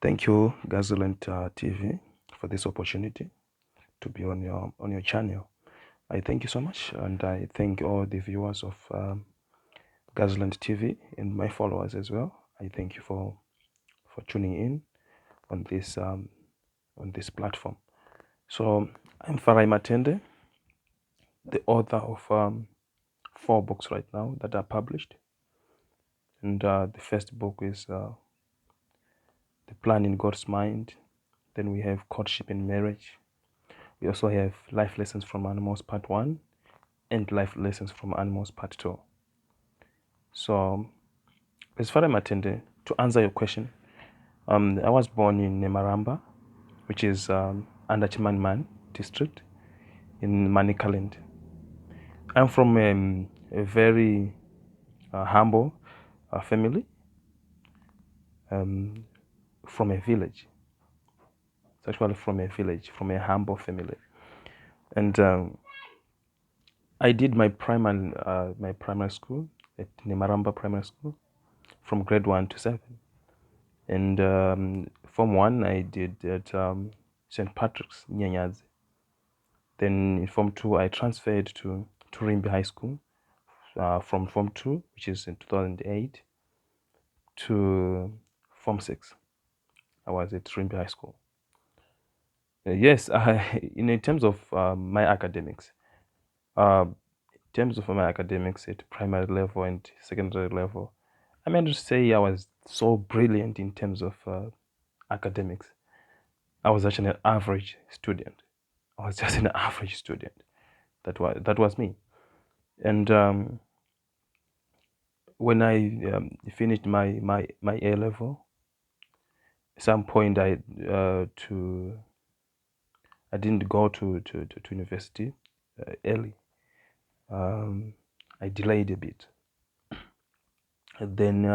Thank you, Gazulent TV, for this opportunity to be on your channel. I thank you so much, and I thank all the viewers of Gazulent TV and my followers as well. I thank you for tuning in on this platform. So I'm Farai Matende, the author of 4 books right now that are published, and the first book is The Plan in God's Mind. Then we have Courtship and Marriage. We also have Life Lessons from Animals Part 1 and Life Lessons from Animals Part 2. So, as far as Matende, to answer your question, I was born in Nemaramba, which is under Chimanman district in Manicaland. I'm from a very humble family, from a village. It's actually from a village, from a humble family. And I did my primary school at Nemaramba Primary School from grade 1 to 7. And Form 1 I did at St. Patrick's, Nyanyazi. Then in Form 2 I transferred to Rimbi High School from Form 2, which is in 2008, to Form 6. I was at Rimbi High School. Yes, in terms of my academics, in terms of my academics at primary level and secondary level, I meant to say I was so brilliant in terms of academics. I was actually an average student. I was just an average student. That was me. And when I finished my A level, at some point I didn't go to university early. I delayed a bit. And then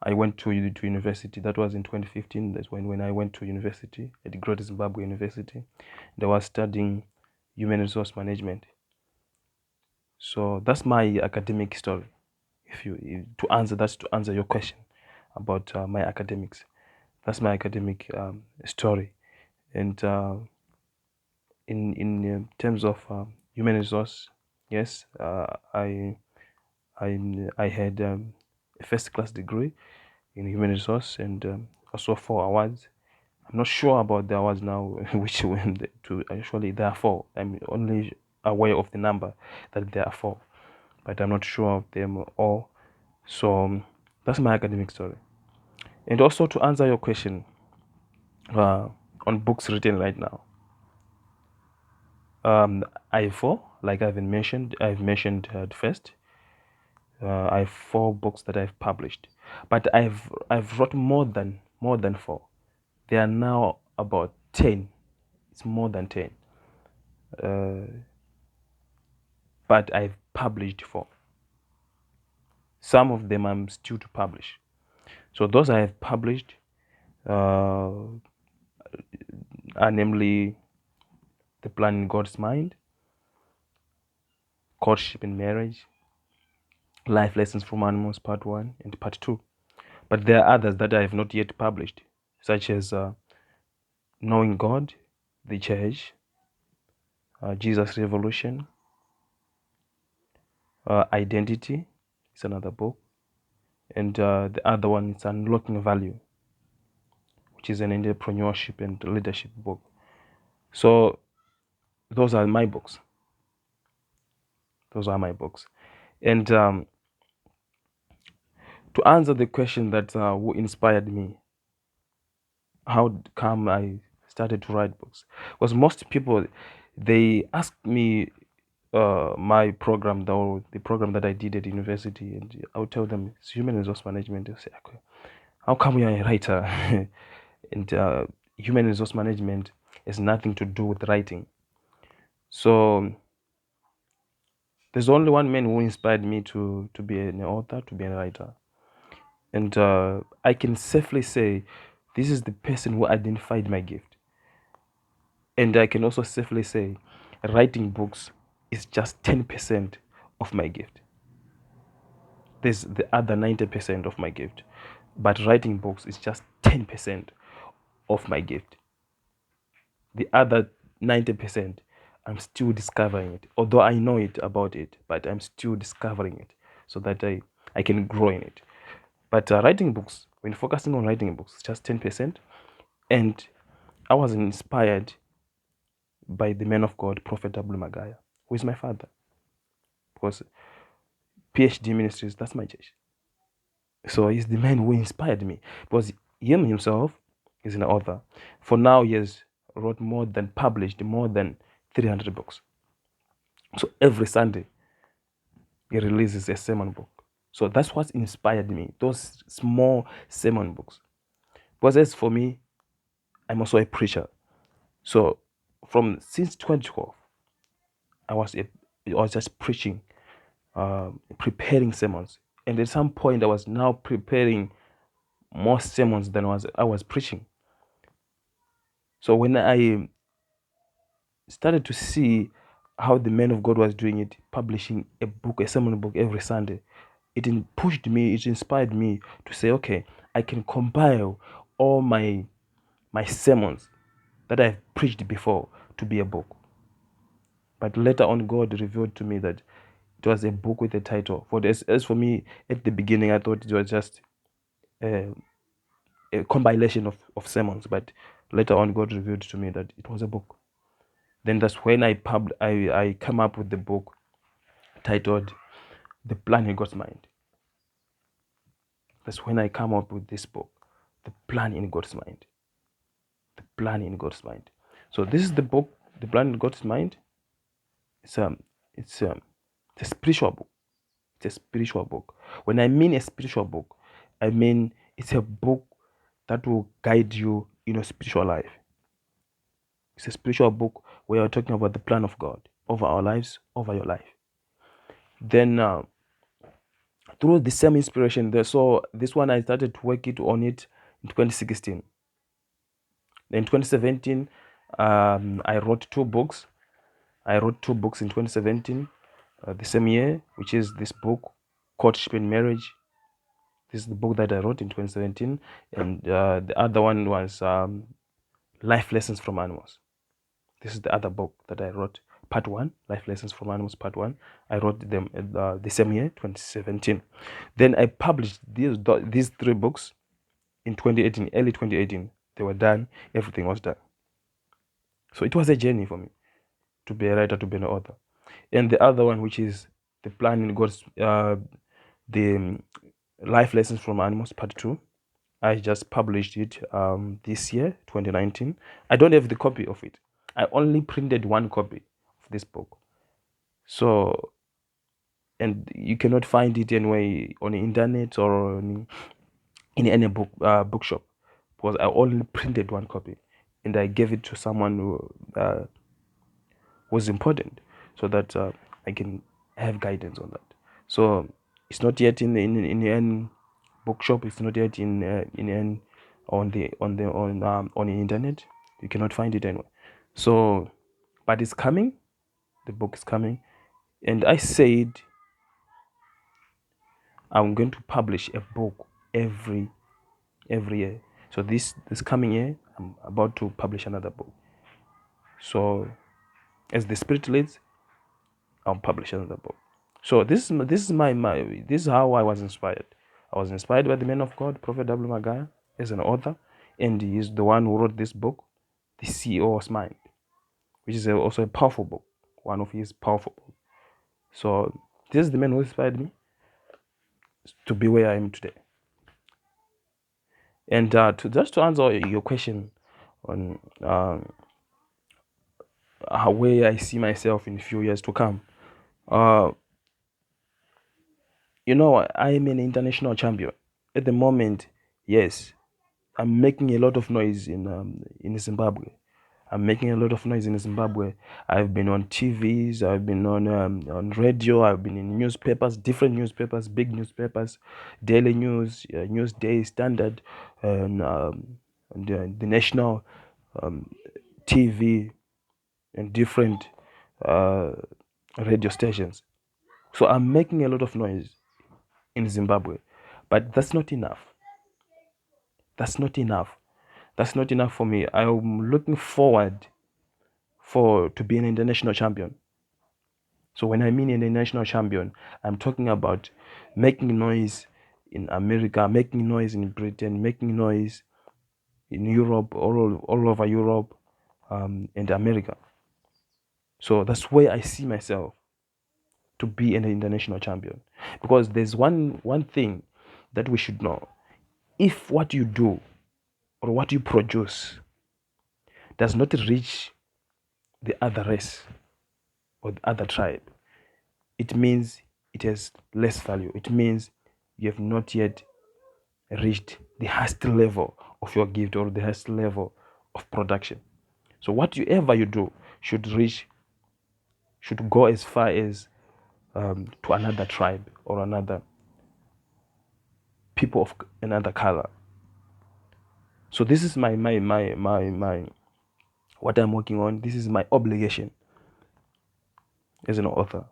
I went to university. That was in 2015. That's when I went to university at the Great Zimbabwe University. And I was studying human resource management. So that's my academic story. To answer your question about my academics, that's my academic story. And in terms of human resource, yes, I had a first class degree in human resource and also 4 awards. I'm not sure about the awards now, which one to actually there are 4. I'm only aware of the number that there are 4, but I'm not sure of them all. So that's my academic story. And also to answer your question on books written right now, I have 4, like I've mentioned first. I have 4 books that I've published, but I've wrote more than 4. They are now about 10. It's more than 10. But I've published 4. Some of them I'm still to publish. So those I have published are namely The Plan in God's Mind, Courtship and Marriage, Life Lessons from Animals Part 1 and Part 2. But there are others that I have not yet published, such as Knowing God, The Church, Jesus Revolution, Identity is another book, and the other one is Unlocking Value, which is an entrepreneurship and leadership book. So those are my books. And to answer the question that who inspired me, how come I started to write books? Because most people, they ask me my program, the program that I did at university, and I'll tell them it's human resource management. They'll say, okay, how come you're a writer? And human resource management has nothing to do with writing. So there's only one man who inspired me to be an author, to be a writer. And I can safely say this is the person who identified my gift. And I can also safely say writing books is just 10% of my gift. There's the other 90% of my gift. But writing books is just 10% of my gift. The other 90%, I'm still discovering it. Although I know it about it, but I'm still discovering it so that I can grow in it. But writing books, when focusing on writing books, just 10%. And I was inspired by the man of God, Prophet W. Magaya, who is my father. Because PhD Ministries, that's my church. So he's the man who inspired me. Because him himself is an author. For now, he has published more than 300 books. So every Sunday, he releases a sermon book. So that's what inspired me, those small sermon books. Because as for me, I'm also a preacher. So since 2012, I was just preaching, preparing sermons. And at some point, I was now preparing more sermons than I was preaching. So when I started to see how the man of God was doing it, publishing a sermon book every Sunday, it pushed me, it inspired me to say, okay, I can compile all my sermons that I've preached before to be a book. But later on, God revealed to me that it was a book with a title. As for me, at the beginning, I thought it was just a compilation of sermons. But later on, God revealed to me that it was a book. Then that's when I come up with the book titled The Plan in God's Mind. That's when I come up with this book, The Plan in God's Mind. The Plan in God's Mind. So this is the book, The Plan in God's Mind. It's a spiritual book. It's a spiritual book. When I mean a spiritual book, I mean it's a book that will guide you in your spiritual life. It's a spiritual book where we're talking about the plan of God over our lives, over your life. Then through the same inspiration, so this one I started working on it in 2016. In 2017, I wrote two books. I wrote two books in 2017, the same year, which is this book, Courtship and Marriage. This is the book that I wrote in 2017. And the other one was Life Lessons from Animals. This is the other book that I wrote, Part 1, Life Lessons from Animals, Part 1. I wrote them the same year, 2017. Then I published these three books in 2018, early 2018. They were done. Everything was done. So it was a journey for me to be a writer, to be an author. And the other one, which is The Plan in God's, the Life Lessons from Animals, Part 2. I just published it this year, 2019. I don't have the copy of it. I only printed one copy of this book. So, and you cannot find it anywhere on the internet or in any bookshop, because I only printed one copy and I gave it to someone who was important, so that I can have guidance on that. So it's not yet in any bookshop. It's not yet on the internet. You cannot find it anywhere. So, but it's coming. The book is coming, and I said I'm going to publish a book every year. So this coming year, I'm about to publish another book. So, as the Spirit leads, I'll publish another book. So this is how I was inspired. I was inspired by the man of God, Prophet W. Magaya, as an author, and he is the one who wrote this book, The CEO's Mind, which is also a powerful book, one of his powerful books. So this is the man who inspired me to be where I am today. And to answer your question on where I see myself in a few years to come, I am an international champion at the moment. Yes, I'm making a lot of noise in Zimbabwe. I'm making a lot of noise in Zimbabwe. I've been on TVs, I've been on radio, I've been in newspapers, different newspapers, big newspapers, Daily News, Newsday, Standard, and the national TV, and different radio stations. So I'm making a lot of noise in Zimbabwe, but that's not enough. That's not enough. That's not enough for me. I'm looking forward to be an international champion. So when I mean an international champion, I'm talking about making noise in America, making noise in Britain, making noise in Europe, all over Europe, and America. So that's where I see myself to be an international champion. Because there's one thing that we should know. If what you do or what you produce does not reach the other race or the other tribe, it means it has less value. It means you have not yet reached the highest level of your gift or the highest level of production. So whatever you do should go as far as to another tribe or another people of another color. So this is my what I'm working on. This is my obligation as an author.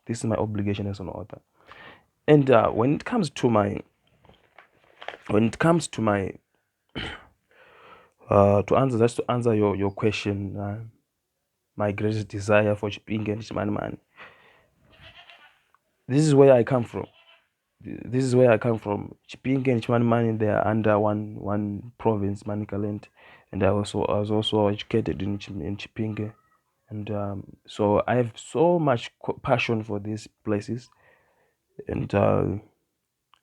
This is my obligation as an author. And when it comes to my to answer your question, my greatest desire for Chipinge and Chimani, this is where I come from. This is where I come from. Chipinge and Chimani, they are under one province, Manicaland, and I was also educated in Chipinge, and so I have so much passion for these places, and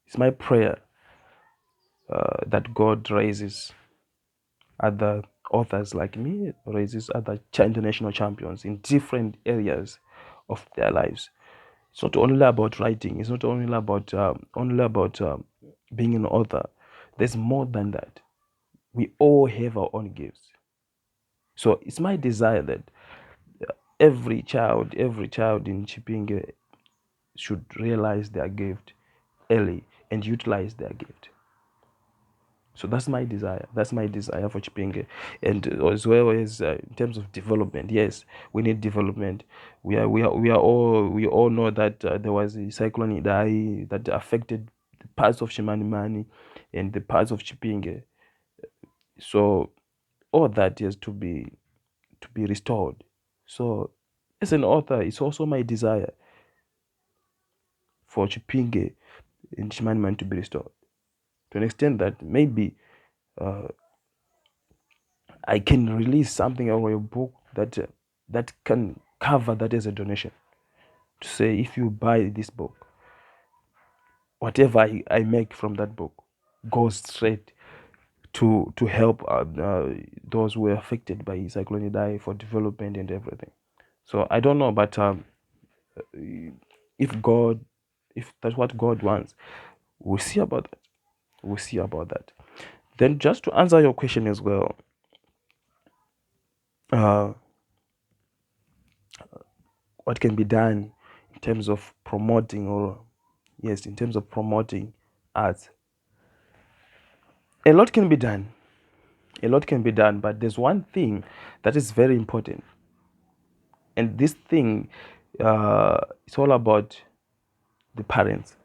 it's my prayer that God raises other authors like me, raises other international champions in different areas of their lives. It's not only about writing. It's not only about being an author. There's more than that. We all have our own gifts. So it's my desire that every child in Chipinge should realize their gift early and utilize their gift. So that's my desire. That's my desire for Chipinge, and as well as in terms of development. Yes, we need development. We all know that there was a cyclone Idai that affected the parts of Shimanimani and the parts of Chipinge. So all that is to be restored. So as an author, it's also my desire for Chipinge and Shimanimani to be restored, to an extent that maybe I can release something or a book that can cover that as a donation. To say, if you buy this book, whatever I make from that book goes straight to help those who were affected by Cyclone Idai for development and everything. So I don't know, but if that's what God wants, we'll see about that. We'll see about that. Then, just to answer your question as well, what can be done in terms of promoting arts? A lot can be done. But there's one thing that is very important, and this thing it's all about the parents.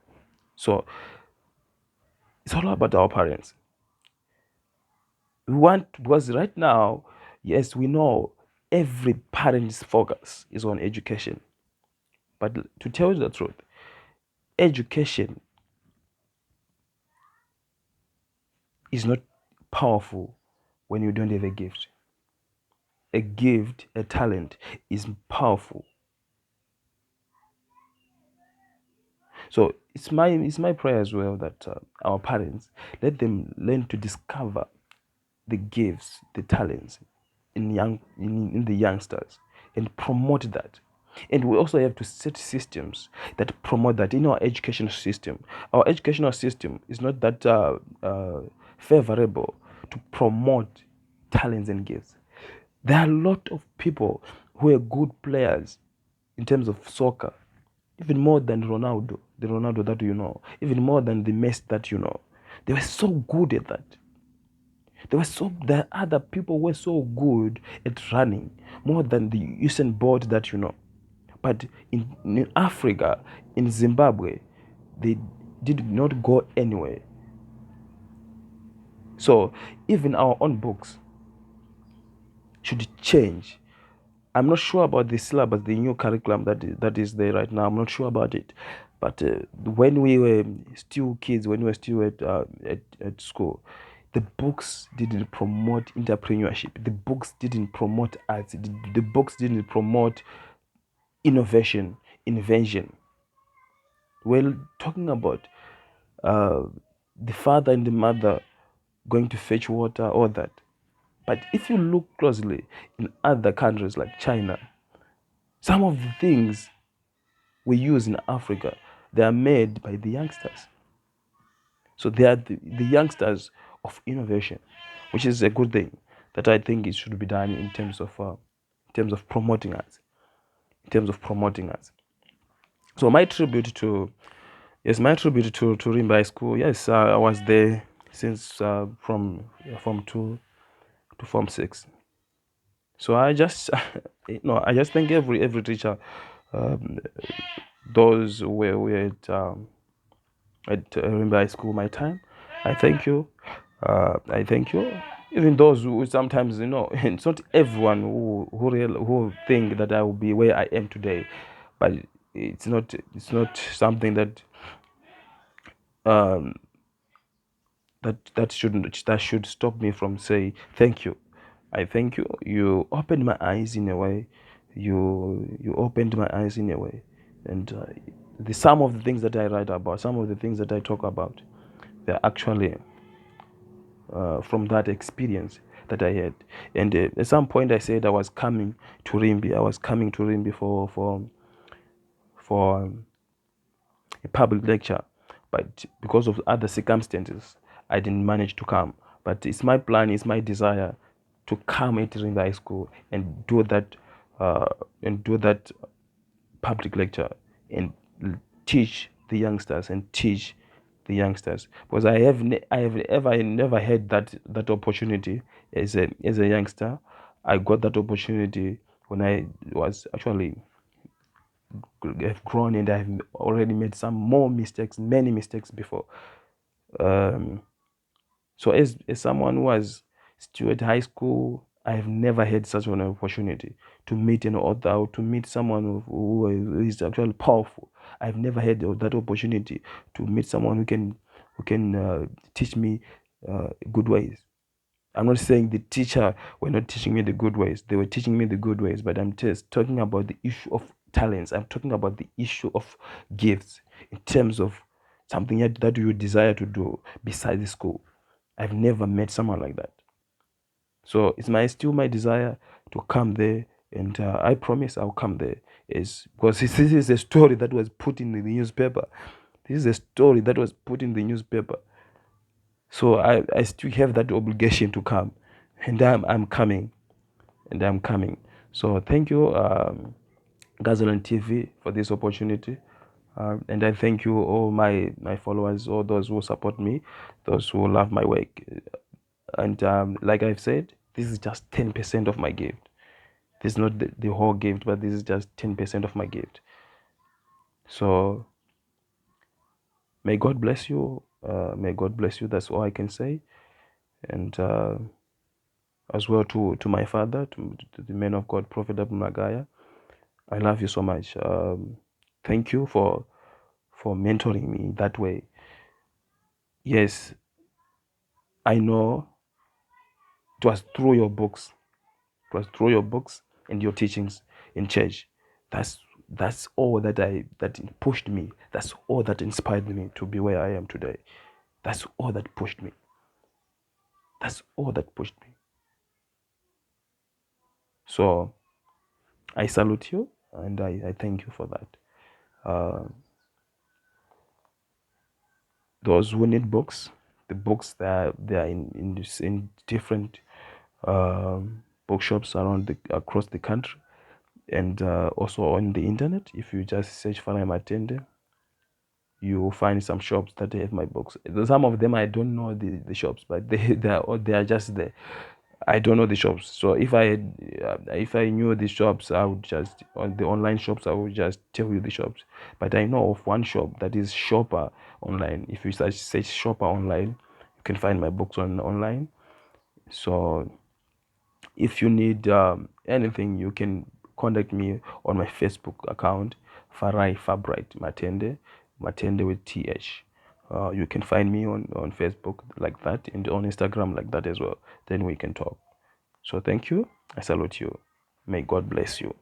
So it's all about our parents. Because right now, yes, we know every parent's focus is on education, but to tell you the truth, education is not powerful when you don't have a gift. A gift, a talent is powerful. So it's my prayer as well that our parents, let them learn to discover the gifts, the talents in the youngsters, and promote that. And we also have to set systems that promote that in our educational system. Our educational system is not that favorable to promote talents and gifts. There are a lot of people who are good players in terms of soccer, even more than Ronaldo, the Ronaldo that you know, even more than the Messi that you know. They were so good at that. The other people were so good at running, more than the Usain Bolt that you know. But in Africa, in Zimbabwe, they did not go anywhere. So even our own books should change. I'm not sure about the syllabus, the new curriculum that is there right now. I'm not sure about it. But when we were still kids, when we were still at school, the books didn't promote entrepreneurship. The books didn't promote arts. The books didn't promote innovation, invention. We're talking about uh, the father and the mother going to fetch water, all that. But if you look closely in other countries like China, some of the things we use in Africa, they are made by the youngsters. So they are the youngsters of innovation, which is a good thing that I think it should be done in terms of promoting us, in terms of promoting us. So my tribute to Rimba High School. Yes, I was there since from 2 to Form 6. So I just I just thank every teacher, um, those who were at Rimba High School my time. I thank you. I thank you. Even those who sometimes, it's not everyone who think that I will be where I am today, but it's not something that um, that should stop me from say thank you. I thank you. You opened my eyes in a way. You opened my eyes in a way, and some of the things that I write about, some of the things that I talk about, they're actually from that experience that I had. And at some point, I said I was coming to Rimbi. I was coming to Rimbi for a public lecture, but because of other circumstances, I didn't manage to come. But it's my plan, it's my desire to come at Rimbi High School and do that uh, public lecture and teach the youngsters because I have ever never had that opportunity as a youngster. I got that opportunity when I was actually have grown, and I've already made many mistakes before. um, so as someone who was still at high school, I've never had such an opportunity to meet an author or to meet someone who is actually powerful. I've never had that opportunity to meet someone who can teach me good ways. I'm not saying the teacher were not teaching me the good ways. They were teaching me the good ways, but I'm just talking about the issue of talents. I'm talking about the issue of gifts in terms of something that you desire to do besides the school. I've never met someone like that. So it's still my desire to come there, and I promise I'll come there. Is because this is a story that was put in the newspaper. This is a story that was put in the newspaper. So I still have that obligation to come, and I'm coming, and I'm coming. So thank you, Gazolan TV, for this opportunity. And I thank you, all my followers, all those who support me, those who love my work. And like I've said, this is just 10% of my gift. This is not the whole gift, but this is just 10% of my gift. So may God bless you. May God bless you. That's all I can say. And as well to my father, to the man of God, Prophet Abu Magaya, I love you so much. Thank you for mentoring me that way. Yes, I know it was through your books. It was through your books and your teachings in church. That's all that pushed me. That's all that inspired me to be where I am today. That's all that pushed me. That's all that pushed me. So I salute you, and I thank you for that. Uh, those who need books, the books they are in different bookshops across the country, and also on the internet. If you just search Farai Matende, you will find some shops that have my books. Some of them I don't know the shops, but they are just there. I don't know the shops. So if I knew the shops, I would just on the online shops I would just tell you the shops. But I know of one shop that is Shopper online. If you search Shopper online, You can find my books online. So if you need anything, you can contact me on my Facebook account, Farai Matende, Matende with TH. You can find me on Facebook like that, and on Instagram like that as well. Then we can talk. So thank you. I salute you. May God bless you.